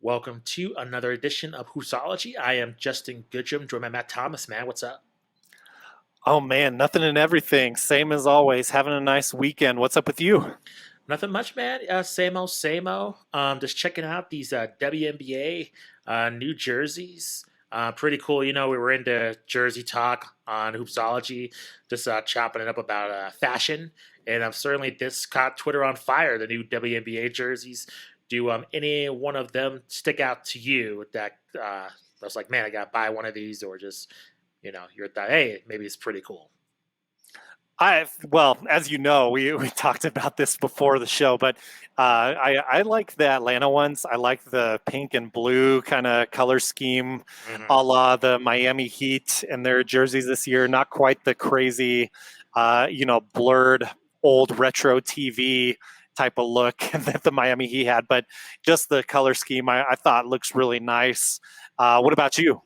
Welcome to another edition of Hoopsology. I am Justin Goodrum, joined by Matt Thomas. Man, what's up? Oh man, nothing and everything. Same as always. Having a nice weekend. What's up with you? Nothing much, man. Same old, same old. Just checking out these WNBA new jerseys. Pretty cool. You know, we were into jersey talk on Hoopsology, just chopping it up about fashion. And certainly this caught Twitter on fire, the new WNBA jerseys. Do any one of them stick out to you that I was like, man, I got to buy one of these, or just, you're thought, hey, maybe it's pretty cool? Well, as you know, we talked about this before the show, but I like the Atlanta ones. I like the pink and blue kind of color scheme, Hmm. a la the Miami Heat and their jerseys this year. Not quite the crazy, blurred old retro TV type of look that the Miami Heat had, but just the color scheme I thought looks really nice. What about you?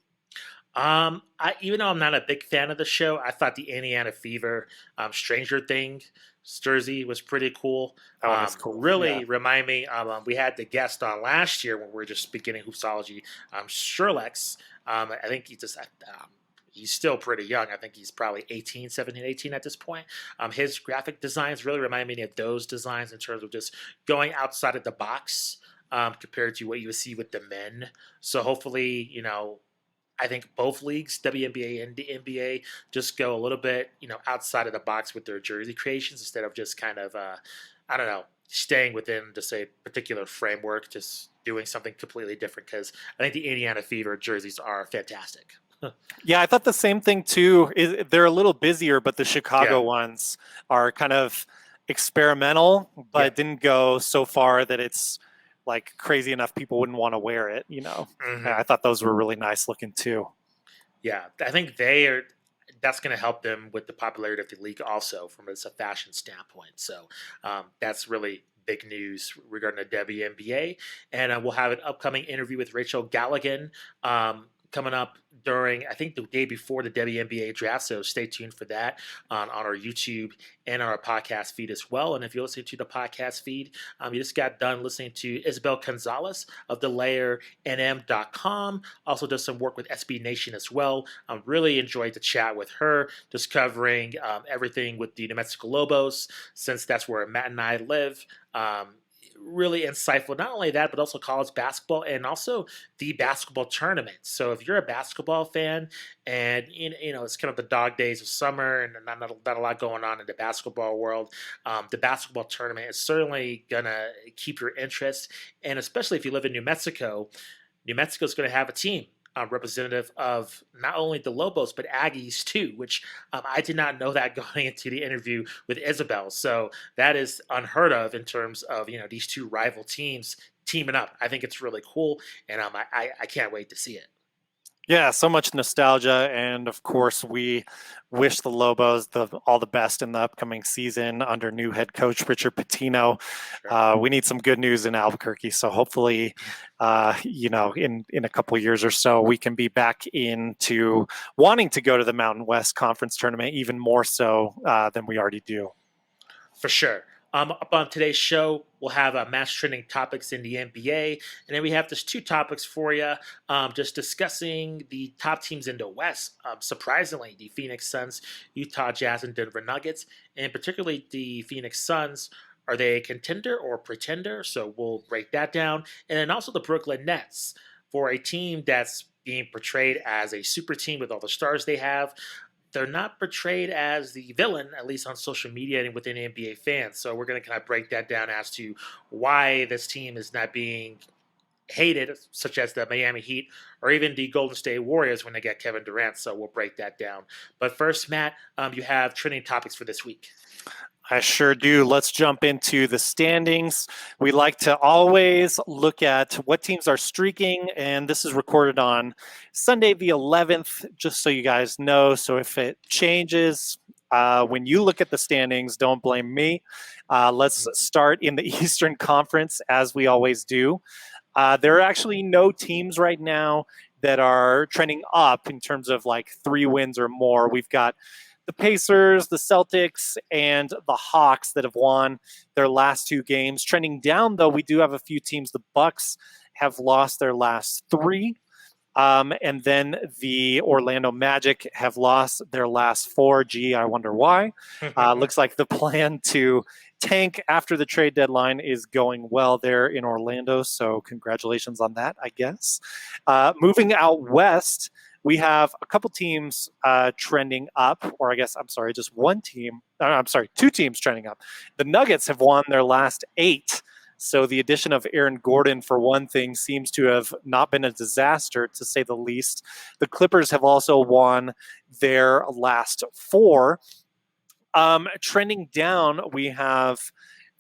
Even though I'm not a big fan of the show, I thought the Indiana Fever, Stranger Thing jersey was pretty cool. That one is cool. Yeah. Really remind me of we had the guest on last year when we were just beginning Hoopsology, Sherlex. I think he's still pretty young. I think he's probably 18, 17, 18 at this point. His graphic designs really remind me of those designs in terms of just going outside of the box compared to what you would see with the men. So hopefully, I think both leagues, WNBA and the NBA, just go a little bit, outside of the box with their jersey creations instead of just kind of, I don't know, staying within just a particular framework, just doing something completely different. Because I think the Indiana Fever jerseys are fantastic. Yeah, I thought the same thing too. They're a little busier, but the Yeah, Chicago ones are kind of experimental, yeah. but didn't go so far that it's like crazy enough people wouldn't want to wear it. Hmm. I thought those were really nice looking too. Yeah, I think they are. That's going to help them with the popularity of the league, also from a fashion standpoint. So that's really big news regarding the WNBA. And we'll have an upcoming interview with Rachel Galligan coming up during, I think, the day before the WNBA draft. So stay tuned for that on our YouTube and on our podcast feed as well. And if you're listening to the podcast feed, you just got done listening to Isabel Gonzalez of thelayernm.com. Also does some work with SB Nation as well. I really enjoyed the chat with her, just covering everything with the New Mexico Lobos, since that's where Matt and I live. Really insightful. Not only that, but also college basketball and also the basketball tournament. So if you're a basketball fan and it's kind of the dog days of summer and not a lot going on in the basketball world, the basketball tournament is certainly gonna keep your interest. And especially if you live in New Mexico, New Mexico is going to have a team representative of not only the Lobos but Aggies too, which I did not know that going into the interview with Isabel. So that is unheard of in terms of these two rival teams teaming up. I think it's really cool, and I can't wait to see it. Yeah, so much nostalgia, and of course, we wish the Lobos all the best in the upcoming season under new head coach Richard Pitino. Sure. We need some good news in Albuquerque, so hopefully, in a couple of years or so, we can be back into wanting to go to the Mountain West Conference tournament even more so than we already do. For sure. Up on today's show, we'll have match trending topics in the NBA, and then we have just two topics for you. Just discussing the top teams in the West. Surprisingly, the Phoenix Suns, Utah Jazz, and Denver Nuggets, and particularly the Phoenix Suns. Are they a contender or pretender? So we'll break that down, and then also the Brooklyn Nets for a team that's being portrayed as a super team with all the stars they have. They're not portrayed as the villain, at least on social media and within NBA fans. So we're going to kind of break that down as to why this team is not being hated, such as the Miami Heat or even the Golden State Warriors when they get Kevin Durant. So we'll break that down. But first, Matt, you have trending topics for this week. I sure do. Let's jump into the standings. We like to always look at what teams are streaking, and this is recorded on Sunday the 11th, just so you guys know. So if it changes, when you look at the standings, don't blame me. Let's start in the Eastern Conference, as we always do. There are actually no teams right now that are trending up in terms of like 3 wins or more. We've got the Pacers, the Celtics, and the Hawks that have won their last 2 games. Trending down, though, we do have a few teams. The Bucks have lost their last 3. And then the Orlando Magic have lost their last 4. Gee, I wonder why. Looks like the plan to tank after the trade deadline is going well there in Orlando. So congratulations on that, I guess. Moving out west, we have a couple teams trending up, or I guess, I'm sorry, just one team. I'm sorry, 2 teams trending up. The Nuggets have won their last 8. So the addition of Aaron Gordon, for one thing, seems to have not been a disaster, to say the least. The Clippers have also won their last 4. Trending down, we have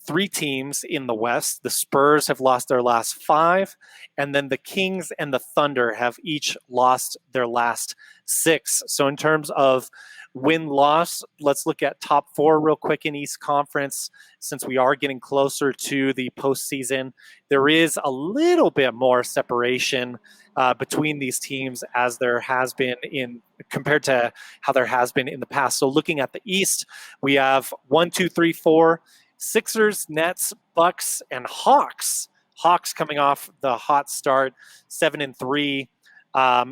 3 teams in the West. The Spurs have lost their last 5, and then the Kings and the Thunder have each lost their last 6. So in terms of win-loss, let's look at top 4 real quick in East Conference. Since we are getting closer to the postseason, there is a little bit more separation between these teams as there has been compared to how there has been in the past. So looking at the East, we have 1, 2, 3, 4 Sixers, Nets, Bucks, and Hawks. Hawks coming off the hot start, 7-3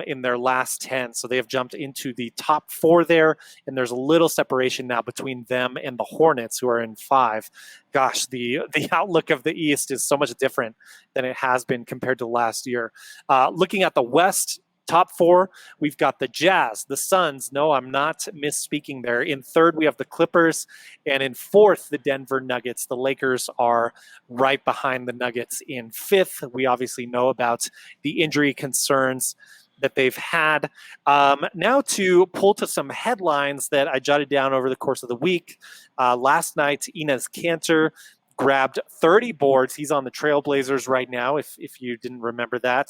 in their last 10. So they have jumped into the top 4 there, and there's a little separation now between them and the Hornets, who are in 5. Gosh, the outlook of the East is so much different than it has been compared to last year. Looking at the West, top 4, we've got the Jazz, the Suns. No, I'm not misspeaking there. In 3rd, we have the Clippers. And in 4th, the Denver Nuggets. The Lakers are right behind the Nuggets in 5th. We obviously know about the injury concerns that they've had. Now to pull to some headlines that I jotted down over the course of the week. Last night, Enes Kanter grabbed 30 boards. He's on the Trailblazers right now, if you didn't remember that.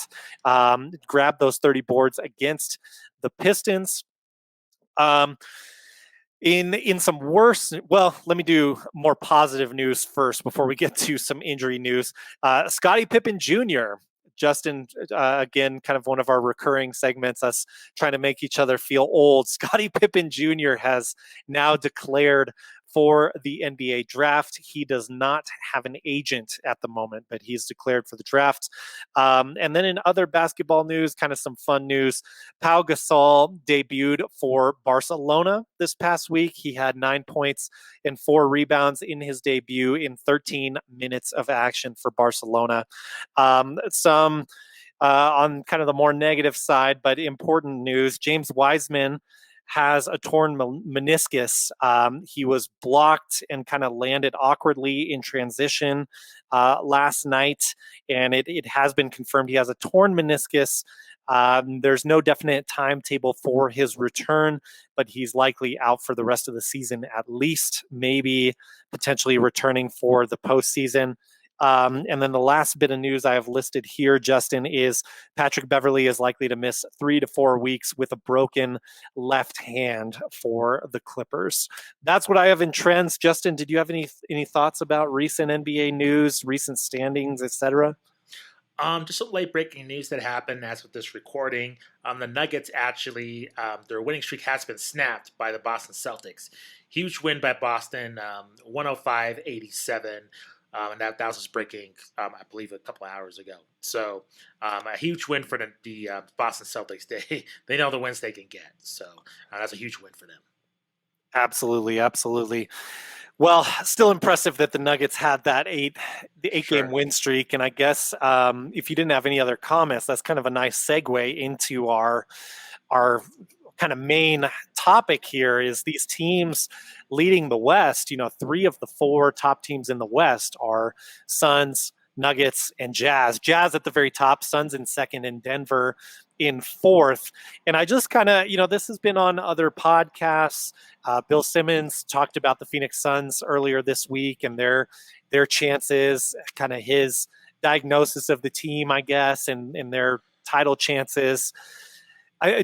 Grabbed those 30 boards against the Pistons. In some worse, well, let me do more positive news first before we get to some injury news. Scottie Pippen Jr., Justin, again, kind of one of our recurring segments, us trying to make each other feel old. Scottie Pippen Jr. has now declared for the NBA draft. He does not have an agent at the moment, but he's declared for the draft. And then in other basketball news, kind of some fun news, Pau Gasol debuted for Barcelona this past week. He had 9 points and 4 rebounds in his debut in 13 minutes of action for Barcelona. Some on kind of the more negative side, but important news, James Wiseman has a torn meniscus. He was blocked and kind of landed awkwardly in transition last night, and it has been confirmed he has a torn meniscus. There's no definite timetable for his return, but he's likely out for the rest of the season at least, maybe potentially returning for the postseason. And then the last bit of news I have listed here, Justin, is Patrick Beverley is likely to miss 3 to 4 weeks with a broken left hand for the Clippers. That's what I have in trends. Justin, did you have any thoughts about recent NBA news, recent standings, etc.? Just some late breaking news that happened as with this recording. The Nuggets actually, their winning streak has been snapped by the Boston Celtics. Huge win by Boston, 105-87. And that was just breaking, I believe, a couple of hours ago. So a huge win for the Boston Celtics. They know the wins they can get. So that's a huge win for them. Absolutely, absolutely. Well, still impressive that the Nuggets had that eight game win streak. And I guess if you didn't have any other comments, that's kind of a nice segue into our kind of main topic here is these teams leading the West. 3 of the 4 top teams in the West are Suns, Nuggets, and Jazz. Jazz at the very top, Suns in 2nd, and Denver in 4th. And I just kind of, this has been on other podcasts. Bill Simmons talked about the Phoenix Suns earlier this week and their chances, kind of his diagnosis of the team, I guess, and their title chances.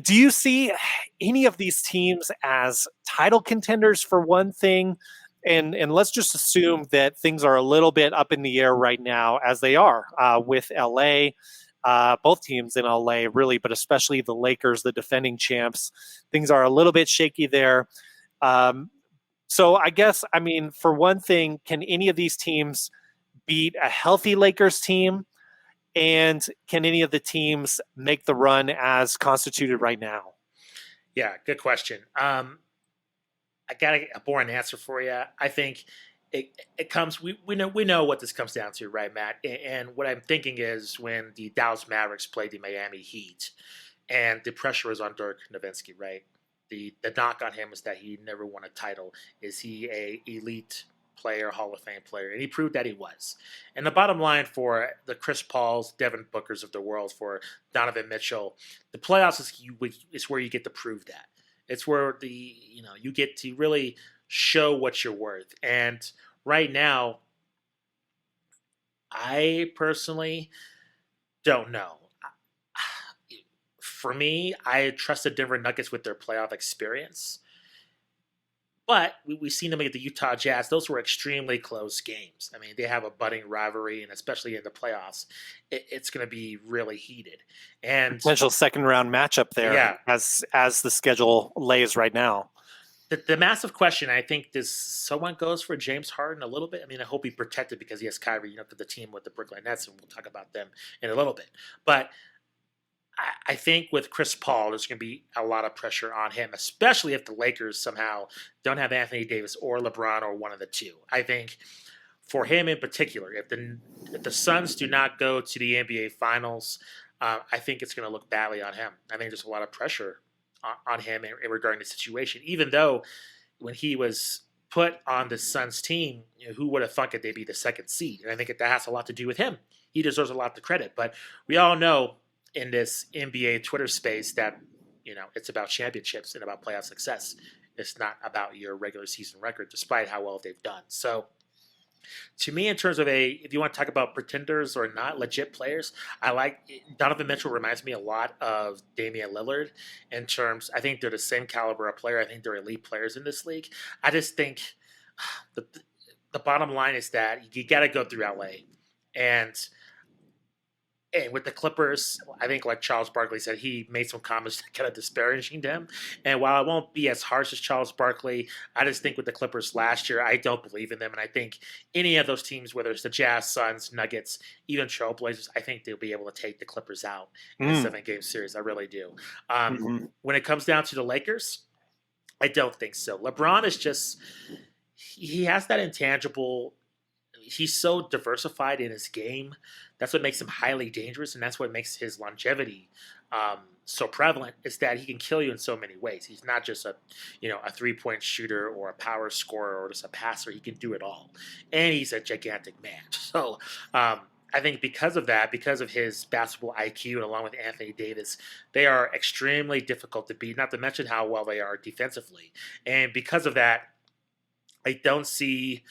Do you see any of these teams as title contenders for one thing? And let's just assume that things are a little bit up in the air right now, as they are with LA, both teams in LA, really, but especially the Lakers, the defending champs. Things are a little bit shaky there. So I guess, for one thing, can any of these teams beat a healthy Lakers team? And can any of the teams make the run as constituted right now? Yeah, good question. I got a boring answer for you. I think it comes. We know what this comes down to, right, Matt? And what I'm thinking is when the Dallas Mavericks played the Miami Heat, and the pressure was on Dirk Nowitzki, right? The knock on him is that he never won a title. Is he a elite player, Hall of Fame player? And he proved that he was. And the bottom line for the Chris Pauls, Devin Bookers of the world, for Donovan Mitchell, the playoffs is where you get to prove that. It's where you get to really show what you're worth. And right now, I personally don't know. For me, I trust the Denver Nuggets with their playoff experience. But we've seen them against the Utah Jazz. Those were extremely close games. I mean, they have a budding rivalry, and especially in the playoffs, it's going to be really heated. And Potential second round matchup there, yeah, as the schedule lays right now. the massive question, I think, does someone goes for James Harden a little bit? I mean, I hope he protected because he has Kyrie, to the team with the Brooklyn Nets, and we'll talk about them in a little bit. But I think with Chris Paul, there's going to be a lot of pressure on him, especially if the Lakers somehow don't have Anthony Davis or LeBron or one of the two. I think for him in particular, if the Suns do not go to the NBA Finals, I think it's going to look badly on him. I think there's a lot of pressure on him in regarding the situation, even though when he was put on the Suns team, who would have thought that they'd be the second seed? And I think that has a lot to do with him. He deserves a lot of credit, but we all know in this NBA Twitter space that, it's about championships and about playoff success. It's not about your regular season record, despite how well they've done. So to me, in terms of if you want to talk about pretenders or not legit players, I like Donovan Mitchell. Reminds me a lot of Damian Lillard in terms. I think they're the same caliber of player. I think they're elite players in this league. I just think the bottom line is that you got to go through LA, and with the Clippers, I think, like Charles Barkley said, he made some comments kind of disparaging them. And while I won't be as harsh as Charles Barkley, I just think with the Clippers last year, I don't believe in them. And I think any of those teams, whether it's the Jazz, Suns, Nuggets, even Trailblazers, I think they'll be able to take the Clippers out in a 7-game series. I really do. When it comes down to the Lakers, I don't think so. LeBron is just – he has that intangible – he's so diversified in his game. That's what makes him highly dangerous, and that's what makes his longevity so prevalent, is that he can kill you in so many ways. He's not just a 3-point shooter or a power scorer or just a passer. He can do it all, and he's a gigantic man. So I think because of that, because of his basketball IQ, and along with Anthony Davis, they are extremely difficult to beat, not to mention how well they are defensively. And because of that, I don't see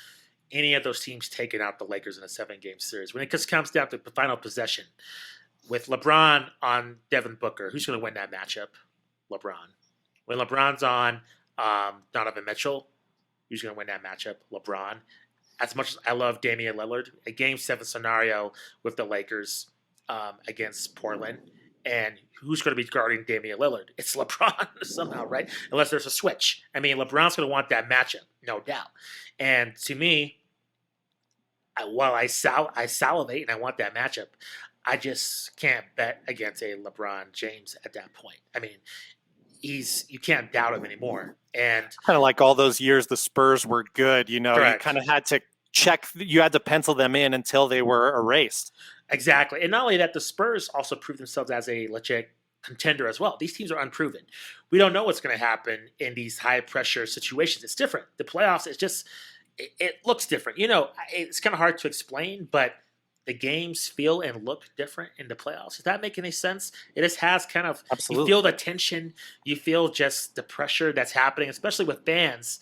any of those teams taking out the Lakers in a 7-game series. When it just comes down to the final possession, with LeBron on Devin Booker, who's going to win that matchup? LeBron. When LeBron's on Donovan Mitchell, who's going to win that matchup? LeBron. As much as I love Damian Lillard, a Game 7 scenario with the Lakers against Portland, and who's going to be guarding Damian Lillard? It's LeBron somehow, right? Unless there's a switch. I mean, LeBron's going to want that matchup, no doubt. And to me, while I salivate and I want that matchup, I just can't bet against a LeBron James at that point. I mean, you can't doubt him anymore. And kind of like all those years the Spurs were good, correct. You kind of had to you had to pencil them in until they were erased. Exactly. And not only that, the Spurs also proved themselves as a legit contender as well. These teams are unproven. We don't know what's going to happen in these high pressure situations. It's different. The playoffs, it looks different. It's kind of hard to explain, but the games feel and look different in the playoffs. Does that make any sense? It just has kind of, absolutely. You feel the tension, you feel just the pressure that's happening, especially with fans.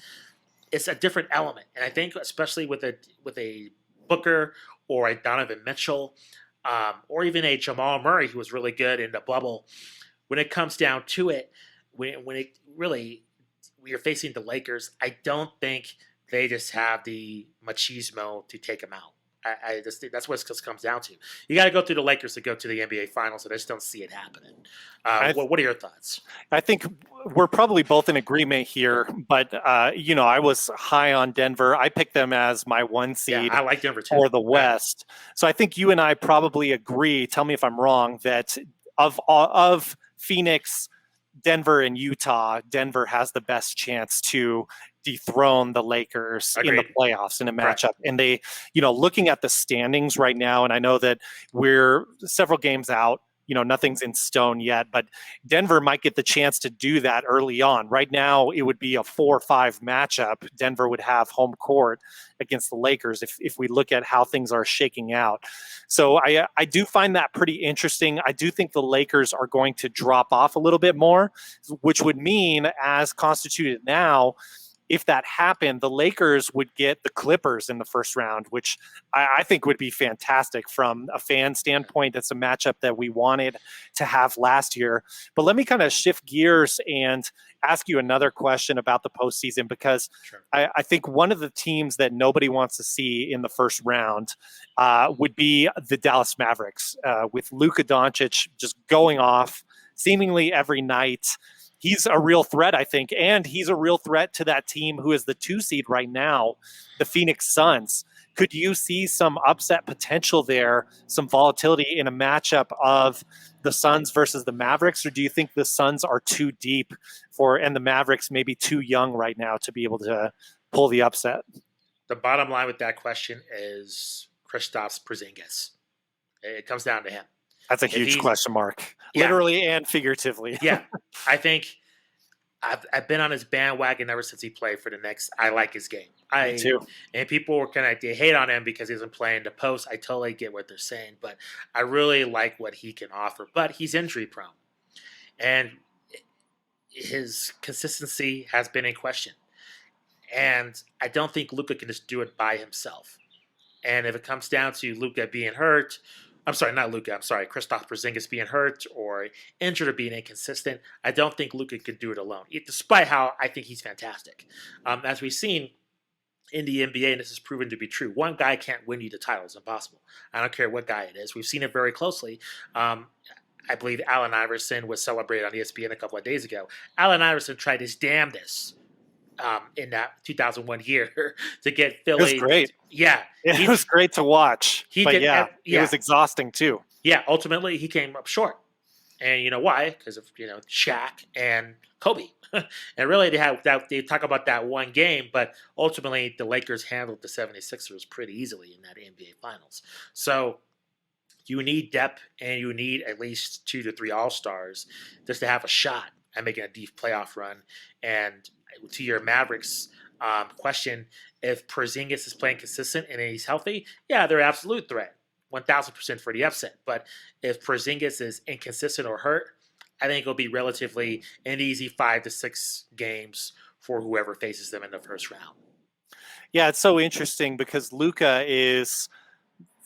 It's a different element. And I think especially with a Booker or a Donovan Mitchell, or even a Jamal Murray, who was really good in the bubble, when it comes down to it, when you're facing the Lakers, I don't think they just have the machismo to take them out. I just think that's what it comes down to. You got to go through the Lakers to go to the NBA Finals, and I just don't see it happening. What are your thoughts? I think we're probably both in agreement here, but I was high on Denver. I picked them as my 1 seed I like Denver too. for the West. So I think you and I probably agree. Tell me if I'm wrong. That of Phoenix, Denver, and Utah, Denver has the best chance to dethrone the Lakers in the playoffs in a matchup. Right. And they, looking at the standings right now, and I know that we're several games out. Nothing's in stone yet, but Denver might get the chance to do that early on. Right now, it would be a 4-5 matchup. Denver would have home court against the Lakers if we look at how things are shaking out. So I do find that pretty interesting. I do think the Lakers are going to drop off a little bit more, which would mean, as constituted now, if that happened, the Lakers would get the Clippers in the first round, which I think would be fantastic from a fan standpoint. That's a matchup that we wanted to have last year. But let me kind of shift gears and ask you another question about the postseason, because sure. I think one of the teams that nobody wants to see in the first round would be the Dallas Mavericks, with Luka Doncic just going off seemingly every night. He's a real threat, I think, and he's a real threat to that team who is the 2 seed right now, the Phoenix Suns. Could you see some upset potential there, some volatility in a matchup of the Suns versus the Mavericks, or do you think the Suns are too deep and the Mavericks maybe too young right now to be able to pull the upset? The bottom line with that question is Kristaps Porzingis. It comes down to him. That's a huge question mark, literally and figuratively. Yeah, I think I've been on his bandwagon ever since he played for the Knicks. I like his game. Me too. And people were they hate on him because he isn't playing the post. I totally get what they're saying, but I really like what he can offer. But he's injury prone, and his consistency has been in question. And I don't think Luka can just do it by himself. And if it comes down to Luka being hurt, Kristaps Porzingis being hurt or injured or being inconsistent, I don't think Luka could do it alone, despite how I think he's fantastic. As we've seen in the NBA, and this is proven to be true, one guy can't win you the title. It's impossible. I don't care what guy it is. We've seen it very closely. I believe Allen Iverson was celebrated on ESPN a couple of days ago. Allen Iverson tried his damnedest in that 2001 year to get Philly. It was great. Yeah. It was great to watch. It was exhausting too. Yeah, ultimately he came up short. And you know why? Because of, Shaq and Kobe. And really they talk about that one game, but ultimately the Lakers handled the 76ers pretty easily in that NBA Finals. So you need depth and you need at least 2 to 3 All-Stars just to have a shot at making a deep playoff run. And to your Mavericks question, if Porzingis is playing consistent and he's healthy, yeah, they're an absolute threat, 1,000% for the upset. But if Porzingis is inconsistent or hurt, I think it'll be relatively an easy 5 to 6 games for whoever faces them in the first round. Yeah, it's so interesting because Luka is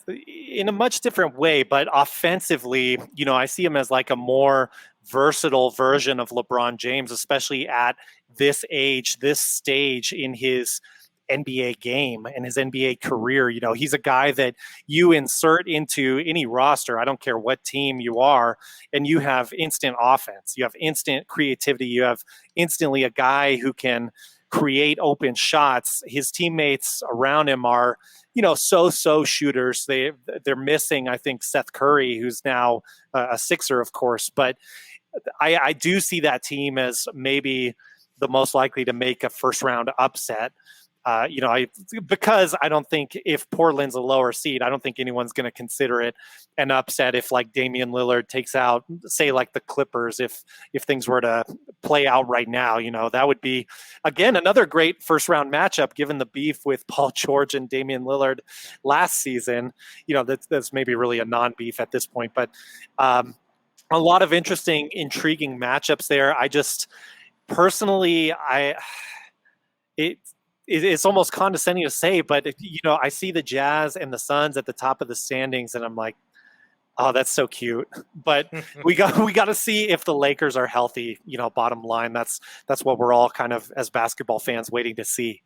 in a much different way, but offensively, I see him as like a more versatile version of LeBron James, especially at this age, this stage in his NBA game and his NBA career. He's a guy that you insert into any roster, I don't care what team you are, and you have instant offense. You have instant creativity. You have instantly a guy who can create open shots. His teammates around him are, so shooters. They're missing, I think, Seth Curry, who's now a Sixer, of course. But I do see that team as maybe the most likely to make a first round upset. Because I don't think if Portland's a lower seed, I don't think anyone's going to consider it an upset if like Damian Lillard takes out, say, like the Clippers, if things were to play out right now, that would be, again, another great first round matchup given the beef with Paul George and Damian Lillard last season. That's maybe really a non-beef at this point, but a lot of interesting, intriguing matchups there. I just personally, it's almost condescending to say, but I see the Jazz and the Suns at the top of the standings, and I'm like, oh, that's so cute. But we got to see if the Lakers are healthy. Bottom line, that's what we're all kind of as basketball fans waiting to see.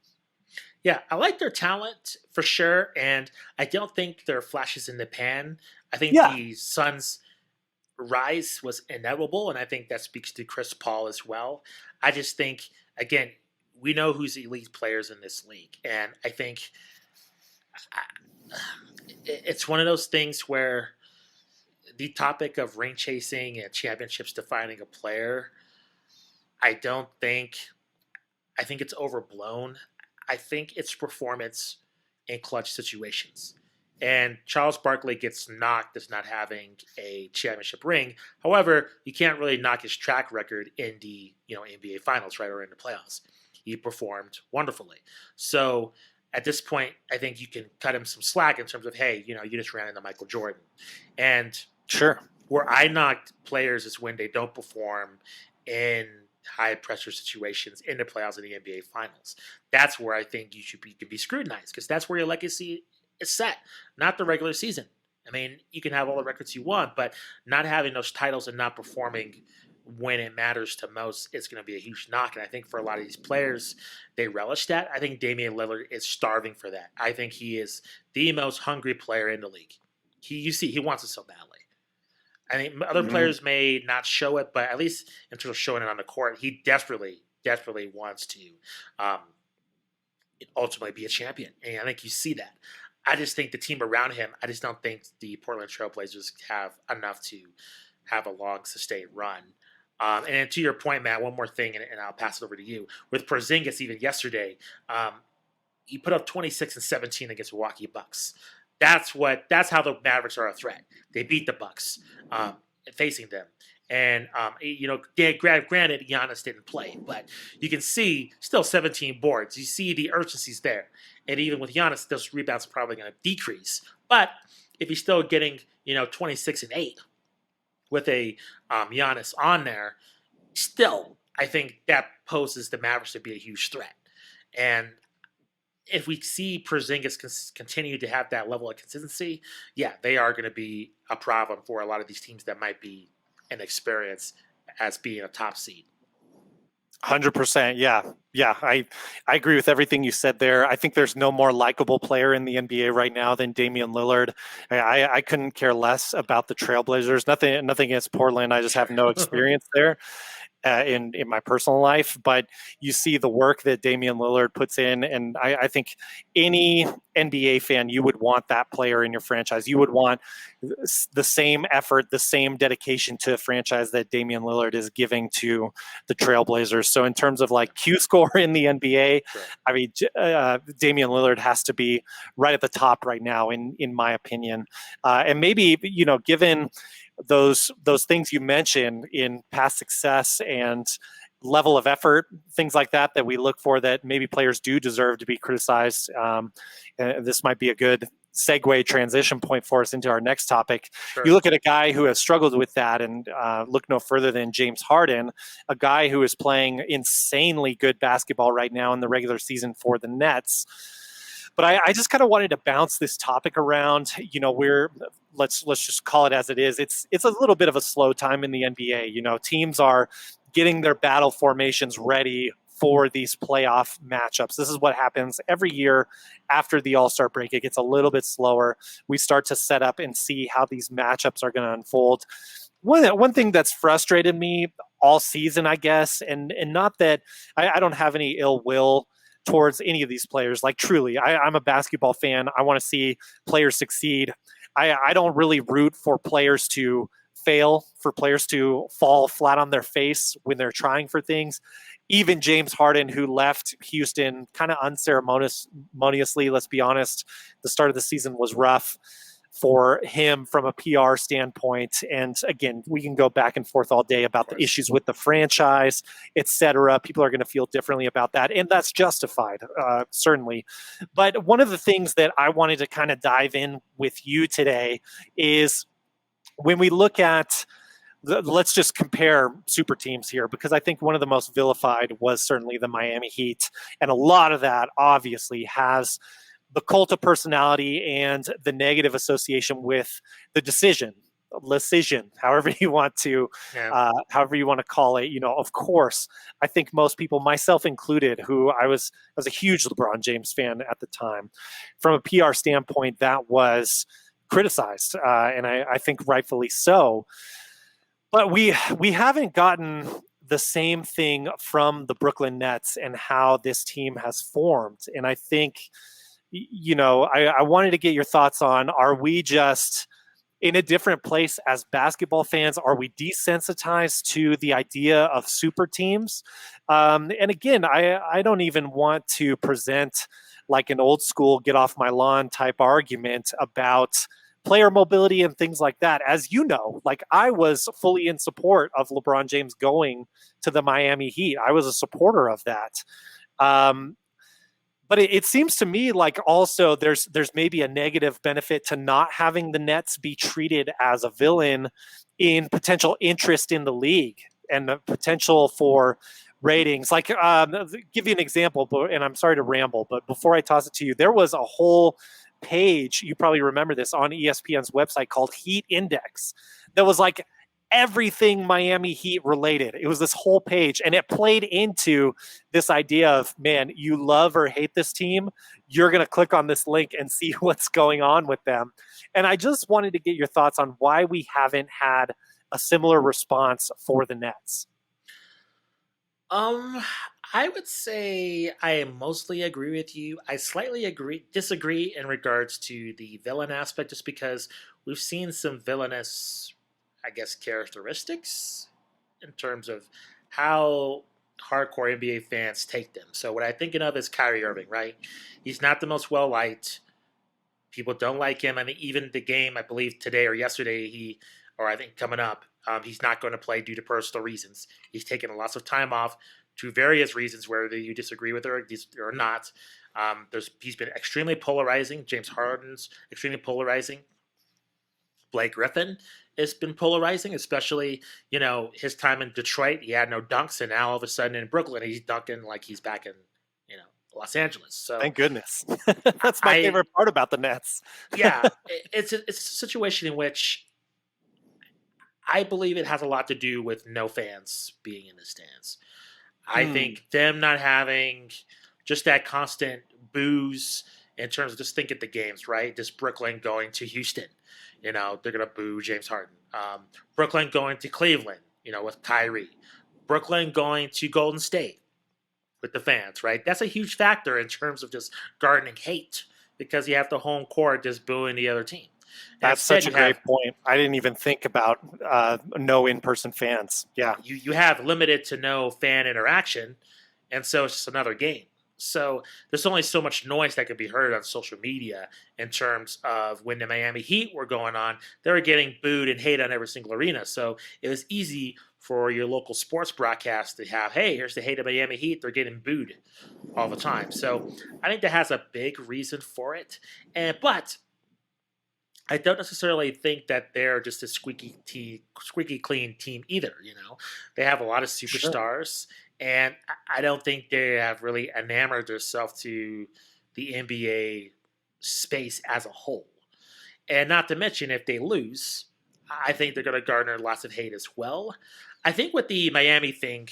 Yeah, I like their talent for sure, and I don't think they're flashes in the pan. I think Yeah, the Suns' rise was inevitable, and I think that speaks to Chris Paul as well. I just think, again, we know who's elite players in this league, and I think it's one of those things where the topic of ring chasing and championships defining a player, I don't think I think it's overblown. I think it's performance in clutch situations. And Charles Barkley gets knocked as not having a championship ring. However, you can't really knock his track record in the NBA Finals, right, or in the playoffs. He performed wonderfully. So at this point, I think you can cut him some slack in terms of, hey, you just ran into Michael Jordan. And sure. where I knocked players is when they don't perform in high pressure situations in the playoffs in the NBA Finals. That's where I think you could be scrutinized because that's where your legacy is set, not the regular season. I mean, you can have all the records you want, but not having those titles and not performing when it matters to most is going to be a huge knock. And I think for a lot of these players, they relish that. I think Damian Lillard is starving for that. I think he is the most hungry player in the league. He wants it so badly. I think other players may not show it, but at least in terms of showing it on the court, he desperately wants to um, ultimately be a champion. And I think you see that. I just think the team around him, I just don't think the Portland Trailblazers have enough to have a long, sustained run. And to your point, Matt, one more thing, and I'll pass it over to you. With Porzingis, even yesterday, he put up 26 and 17 against Milwaukee Bucks. That's how the Mavericks are a threat. They beat the Bucks facing them. And, granted, Giannis didn't play, but you can see still 17 boards. You see the urgency's there. And even with Giannis, those rebounds are probably going to decrease. But if he's still getting, 26 and 8 with a Giannis on there, still, I think that poses the Mavericks to be a huge threat. And if we see Porzingis continue to have that level of consistency, yeah, they are going to be a problem for a lot of these teams that might be inexperienced as being a top seed. 100%. Yeah. I agree with everything you said there. I think there's no more likable player in the NBA right now than Damian Lillard. I couldn't care less about the Trailblazers. Nothing against Portland. I just have no experience there. In my personal life, but you see the work that Damian Lillard puts in, and I think any NBA fan, you would want that player in your franchise. You would want the same effort, the same dedication to a franchise that Damian Lillard is giving to the Trailblazers. So in terms of like Q score in the NBA, sure. I mean, Damian Lillard has to be right at the top right now, in my opinion. And maybe, given those things you mentioned in past success and level of effort, things like that we look for, that maybe players do deserve to be criticized. This might be a good segue transition point for us into our next topic. Sure. You look at a guy who has struggled with that, and look no further than James Harden, a guy who is playing insanely good basketball right now in the regular season for the Nets. But I just kind of wanted to bounce this topic around. Let's just call it as it is. It's a little bit of a slow time in the NBA. Teams are getting their battle formations ready for these playoff matchups. This is what happens every year after the All-Star break. It gets a little bit slower. We start to set up and see how these matchups are going to unfold. One thing that's frustrated me all season, I guess, and not that I don't have any ill will towards any of these players. Like, truly, I'm a basketball fan. I want to see players succeed. I don't really root for players to fail, for players to fall flat on their face when they're trying for things. Even James Harden, who left Houston kind of unceremoniously, let's be honest, the start of the season was rough for him from a PR standpoint. And again, we can go back and forth all day about the issues with the franchise, etc. People are going to feel differently about that, and that's justified, certainly. But one of the things that I wanted to kind of dive in with you today is when we look at let's just compare super teams here, because I think one of the most vilified was certainly the Miami Heat. And a lot of that obviously has the cult of personality and the negative association with the decision decision, however you want to, Yeah. call it. Of course, I think most people, myself included, who I was a huge LeBron James fan at the time, from a PR standpoint, that was criticized, and I think rightfully so. But we haven't gotten the same thing from the Brooklyn Nets and how this team has formed. And I think, I wanted to get your thoughts on, are we just in a different place as basketball fans? Are we desensitized to the idea of super teams? And again, I don't even want to present like an old school get off my lawn type argument about player mobility and things like that. As you know, like I was fully in support of LeBron James going to the Miami Heat. I was a supporter of that. Um, but it seems to me like also there's maybe a negative benefit to not having the Nets be treated as a villain in potential interest in the league and the potential for ratings. Like, give you an example, and I'm sorry to ramble, but before I toss it to you, there was a whole page, you probably remember this, on ESPN's website called Heat Index that was like everything Miami Heat related. It was this whole page, and it played into this idea of, man, you love or hate this team, you're going to click on this link and see what's going on with them. And I just wanted to get your thoughts on why we haven't had a similar response for the Nets. I would say I mostly agree with you. I slightly disagree in regards to the villain aspect, just because we've seen some villainous, I guess, characteristics in terms of how hardcore NBA fans take them. So what I'm thinking of is Kyrie Irving, right? He's not the most well liked. People don't like him. I mean, even the game, I believe today or yesterday, or I think coming up, he's not going to play due to personal reasons. He's taken lots of time off to various reasons, whether you disagree with her or not. He's been extremely polarizing. James Harden's extremely polarizing. Blake Griffin has been polarizing, especially, his time in Detroit. He had no dunks, and now all of a sudden in Brooklyn, he's dunking like he's back in, Los Angeles. So Thank goodness. That's my favorite part about the Nets. Yeah, it's a situation in which I believe it has a lot to do with no fans being in the stands. I think them not having just that constant booze in terms of just think at the games, right? Just Brooklyn going to Houston, they're going to boo James Harden. Brooklyn going to Cleveland, with Kyrie. Brooklyn going to Golden State with the fans, right? That's a huge factor in terms of just garnering hate because you have the home court just booing the other team. That's such a great point. I didn't even think about no in-person fans. Yeah. You have limited to no fan interaction, and so it's just another game. So there's only so much noise that could be heard on social media in terms of when the Miami Heat were going on, they were getting booed and hate on every single arena. So it was easy for your local sports broadcast to have, hey, here's the hate of Miami Heat. They're getting booed all the time. So I think that has a big reason for it. But I don't necessarily think that they're just a squeaky clean team either. They have a lot of superstars, and I don't think they have really enamored themselves to the NBA space as a whole. And not to mention, if they lose, I think they're going to garner lots of hate as well. I think with the Miami thing,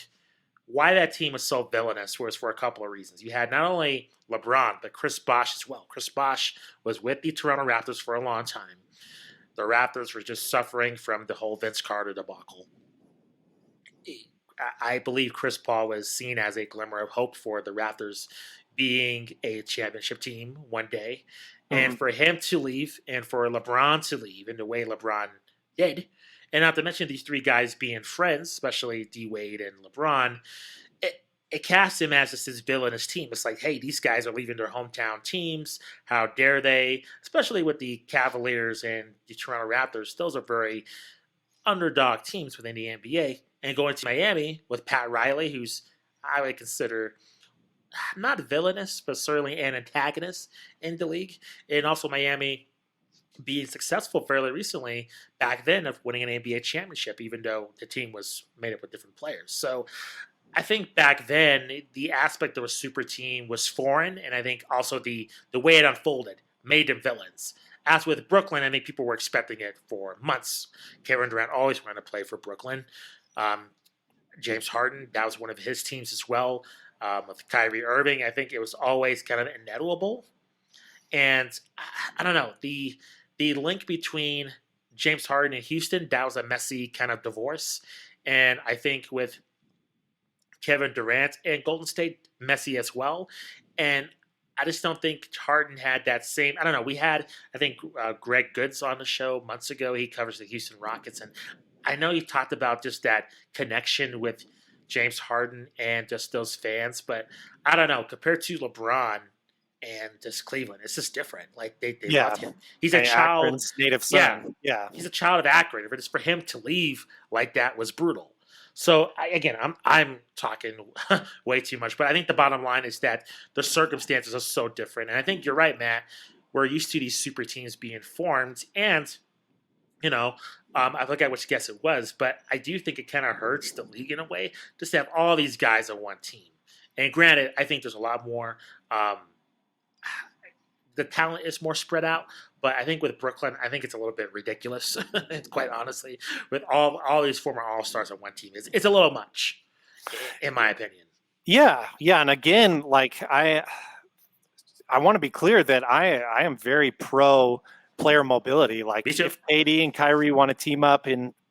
why that team was so villainous was for a couple of reasons. You had not only LeBron, but Chris Bosh as well. Chris Bosh was with the Toronto Raptors for a long time. The Raptors were just suffering from the whole Vince Carter debacle. I believe Chris Paul was seen as a glimmer of hope for the Raptors being a championship team one day. Mm-hmm. And for him to leave and for LeBron to leave in the way LeBron did, and not to mention these three guys being friends, especially D Wade and LeBron, it casts him as just this villainous team. It's like, hey, these guys are leaving their hometown teams. How dare they? Especially with the Cavaliers and the Toronto Raptors. Those are very underdog teams within the NBA. And going to Miami with Pat Riley, who's I would consider not villainous, but certainly an antagonist in the league. And also Miami being successful fairly recently back then of winning an NBA championship, even though the team was made up of different players. So I think back then the aspect of a super team was foreign, and I think also the way it unfolded made them villains. As with Brooklyn, I think people were expecting it for months. Kevin Durant always wanted to play for Brooklyn. Um, James Harden, that was one of his teams as well. With Kyrie Irving, I think it was always kind of inevitable. And I don't know, the link between James Harden and Houston, that was a messy kind of divorce. And I think with Kevin Durant and Golden State, messy as well. And I just don't think Harden had that same. I don't know. We had, I think, Greg Goods on the show months ago. He covers the Houston Rockets. And I know you talked about just that connection with James Harden and just those fans. But I don't know. Compared to LeBron and just Cleveland, it's just different. Like, they Yeah. loved him. He's a child. Akron's native Yeah. son. Yeah. He's a child of Akron. But just for him to leave like that was brutal. So again, I'm talking way too much, but I think the bottom line is that the circumstances are so different, and I think you're right, Matt. We're used to these super teams being formed, and I forget which guess it was, but I do think it kind of hurts the league in a way just to have all these guys on one team. And granted, I think there's a lot more. The talent is more spread out, but I think with Brooklyn, I think it's a little bit ridiculous. Quite honestly, with all these former All Stars on one team, it's a little much, in my opinion. Yeah, and again, like I want to be clear that I am very pro player mobility. Like if KD and Kyrie want to team up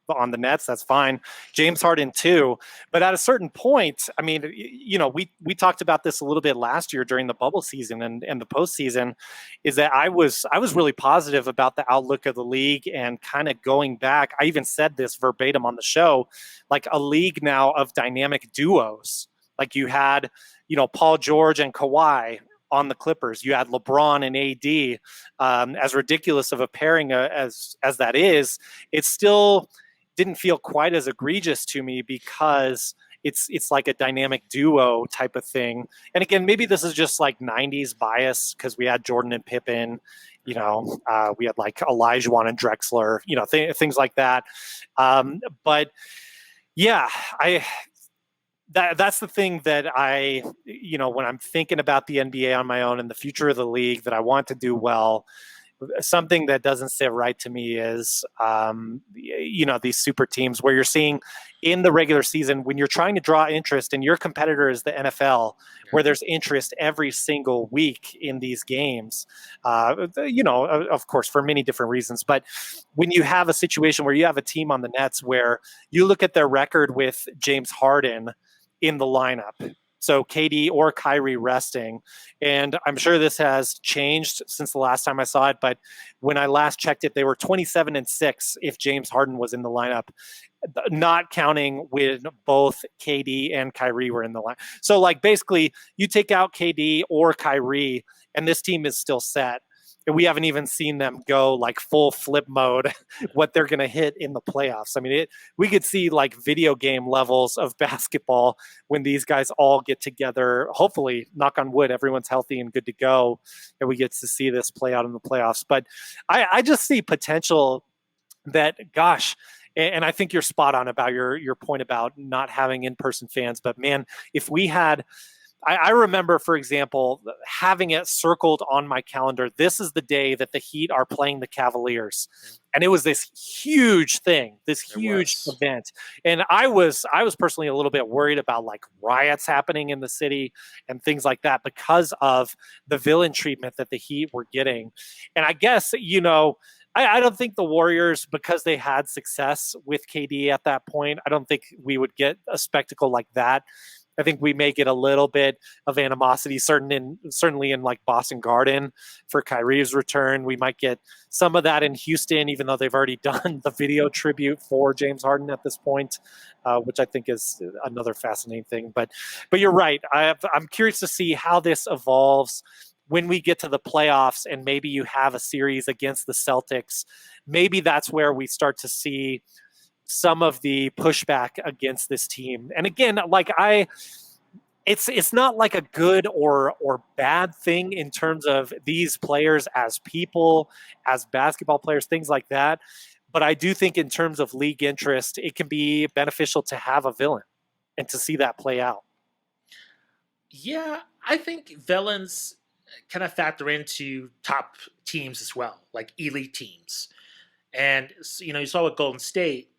on the Nets, that's fine. James Harden too. But at a certain point, I mean, we talked about this a little bit last year during the bubble season and the postseason, is that I was really positive about the outlook of the league and kind of going back. I even said this verbatim on the show, like a league now of dynamic duos. Like you had, Paul George and Kawhi on the Clippers. You had LeBron and AD. As ridiculous of a pairing as that is, it's still didn't feel quite as egregious to me because it's like a dynamic duo type of thing. And again, maybe this is just like 90s bias because we had Jordan and Pippen, we had like Olajuwon and Drexler, things like that. But yeah, that's the thing that I, when I'm thinking about the NBA on my own and the future of the league that I want to do well, something that doesn't sit right to me is, these super teams where you're seeing in the regular season when you're trying to draw interest and your competitor is the NFL, where there's interest every single week in these games, of course, for many different reasons. But when you have a situation where you have a team on the Nets where you look at their record with James Harden in the lineup, so KD or Kyrie resting. And I'm sure this has changed since the last time I saw it, but when I last checked it, they were 27-6 if James Harden was in the lineup, not counting when both KD and Kyrie were in the line. So like basically you take out KD or Kyrie and this team is still set. And we haven't even seen them go like full flip mode, what they're going to hit in the playoffs. I mean, we could see like video game levels of basketball when these guys all get together. Hopefully, knock on wood, everyone's healthy and good to go, and we get to see this play out in the playoffs. But I just see potential that, gosh, and I think you're spot on about your point about not having in-person fans. But man, if we had... I remember, for example, having it circled on my calendar. This is the day that the Heat are playing the Cavaliers. And it was this huge thing, this huge event. And I was personally a little bit worried about like riots happening in the city and things like that because of the villain treatment that the Heat were getting. And I guess, I don't think the Warriors, because they had success with KD at that point, I don't think we would get a spectacle like that. I think we may get a little bit of animosity, certainly in like Boston Garden for Kyrie's return. We might get some of that in Houston, even though they've already done the video tribute for James Harden at this point, which I think is another fascinating thing. But you're right. I'm curious to see how this evolves when we get to the playoffs and maybe you have a series against the Celtics. Maybe that's where we start to see some of the pushback against this team. And again, like it's not like a good or bad thing in terms of these players as people, as basketball players, things like that. But I do think in terms of league interest, it can be beneficial to have a villain and to see that play out. Yeah, I think villains, kind of factor into top teams as well, like elite teams. And you saw with Golden State,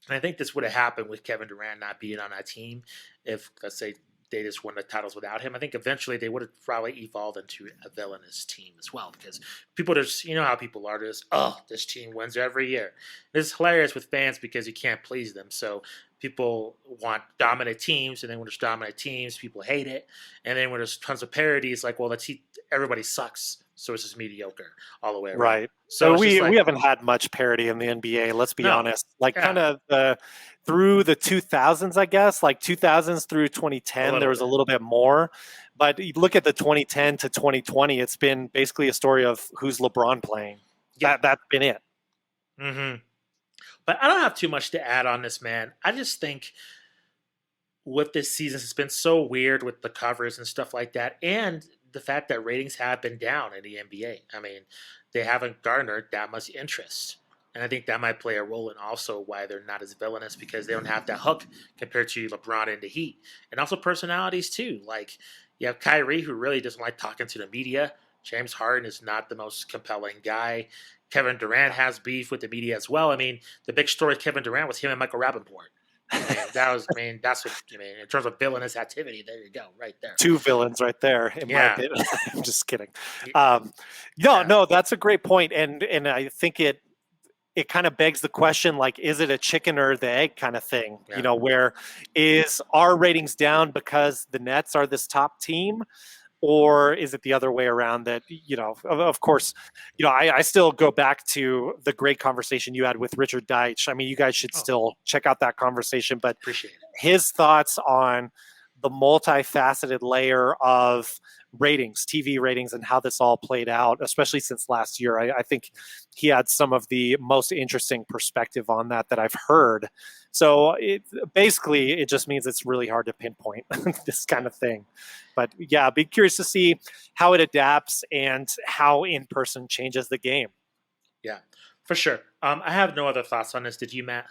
and I think this would have happened with Kevin Durant not being on that team. If, let's say, they just won the titles without him, I think eventually they would have probably evolved into a villainous team as well. Because people just, how people are, just, oh, this team wins every year. It's hilarious with fans because you can't please them. So people want dominant teams, and then when there's dominant teams, people hate it. And then when there's tons of parity, it's like, well, everybody sucks. So it's just mediocre all the way around. Right. So So it's just we like, haven't had much parity in the NBA, let's be no, honest. Like yeah, kind of through the 2000s, I guess, like 2000s through a 2010, there little was a bit. little bit more. But you look at the 2010 to 2020, it's been basically a story of who's LeBron playing. Yeah. That's been it. Mm-hmm. But I don't have too much to add on this, man. I just think with this season, it's been so weird with the covers and stuff like that, and the fact that ratings have been down in the NBA. I mean, they haven't garnered that much interest. And I think that might play a role in also why they're not as villainous, because they don't have that hook compared to LeBron and the Heat. And also personalities, too. Like, you have Kyrie, who really doesn't like talking to the media. James Harden is not the most compelling guy. Kevin Durant has beef with the media as well. I mean, the big story of Kevin Durant was him and Michael Rappaport. That's what, in terms of villainous activity, there you go, right there. Two villains right there, in my Yeah. opinion. I'm just kidding. Yeah. No, that's a great point. And I think it kind of begs the question, like, is it a chicken or the egg kind of thing? Yeah. Where is our ratings down because the Nets are this top team? Or is it the other way around that, of course, I still go back to the great conversation you had with Richard Deitch. I mean, you guys should still check out that conversation, but Appreciate it. His thoughts on the multifaceted layer of ratings, TV ratings, and how this all played out, especially since last year. I think he had some of the most interesting perspective on that I've heard. So basically, it just means it's really hard to pinpoint this kind of thing. But yeah, be curious to see how it adapts and how in-person changes the game. Yeah, for sure. I have no other thoughts on this. Did you, Matt?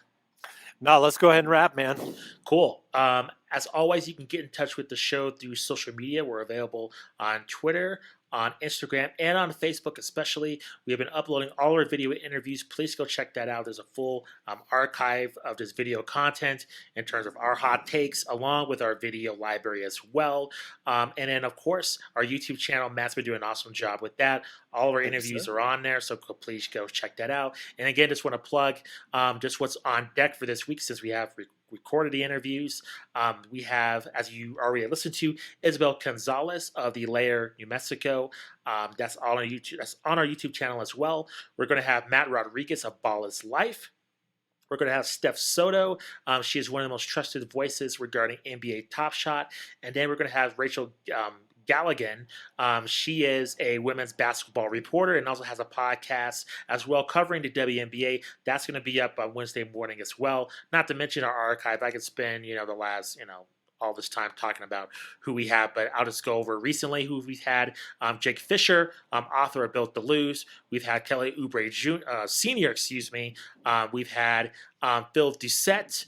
No, let's go ahead and wrap, man. Cool. As always, you can get in touch with the show through social media. We're available on Twitter, on Instagram, and on Facebook especially. We have been uploading all our video interviews. Please go check that out. There's a full archive of this video content in terms of our hot takes, along with our video library as well. And then, of course, our YouTube channel. Matt's been doing an awesome job with that. All of our interviews are on there, so please go check that out. And again, just want to plug just what's on deck for this week, since we have recorded the interviews. We have, as you already listened to, Isabel Gonzalez of the Lair, New Mexico. That's on our YouTube. That's on our YouTube channel as well. We're going to have Matt Rodriguez of Ball is Life. We're going to have Steph Soto. She is one of the most trusted voices regarding NBA Top Shot. And then we're going to have Rachel Galligan. She is a women's basketball reporter and also has a podcast as well covering the WNBA. That's going to be up on Wednesday morning as well. Not to mention our archive. I could spend, the last, all this time talking about who we have, but I'll just go over recently who we've had. Jake Fisher, author of Built to Lose. We've had Kelly Oubre Sr., we've had Phil Doucette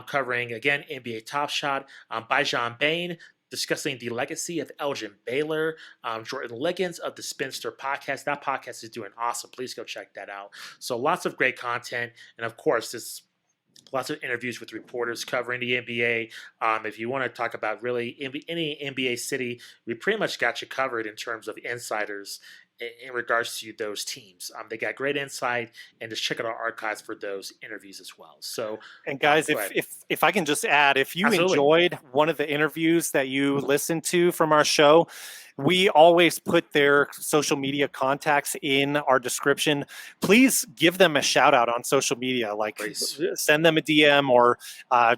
covering, again, NBA Top Shot. Bijan Bain, discussing the legacy of Elgin Baylor. Jordan Liggins of the Spinster podcast. That podcast is doing awesome. Please go check that out. So lots of great content. And of course, this lots of interviews with reporters covering the NBA. If you want to talk about really any NBA city, we pretty much got you covered in terms of insiders in regards to those teams. They got great insight, and just check out our archives for those interviews as well. So, and guys, if I can just add, if you Absolutely. enjoyed one of the interviews that you listened to from our show, we always put their social media contacts in our description. Please give them a shout out on social media, like Please. Send them a DM or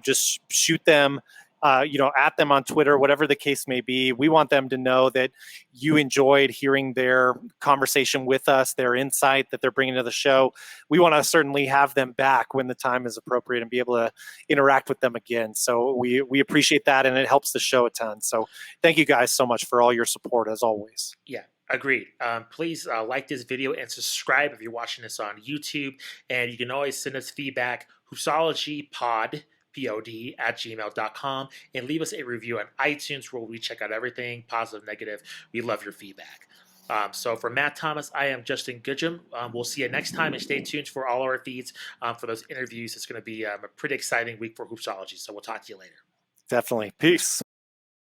just shoot them, at them on Twitter, whatever the case may be. We want them to know that you enjoyed hearing their conversation with us, their insight that they're bringing to the show. We want to certainly have them back when the time is appropriate and be able to interact with them again. So we appreciate that, and it helps the show a ton. So thank you guys so much for all your support as always. Yeah. Agreed. Please like this video and subscribe if you're watching this on YouTube. And you can always send us feedback, hoopsologypod pod@gmail.com, and leave us a review on iTunes where we check out everything, positive, negative. We love your feedback. So for Matt Thomas, I am Justin Goodrum. We'll see you next time, and stay tuned for all our feeds for those interviews. It's going to be a pretty exciting week for Hoopsology. So we'll talk to you later. Definitely. Peace.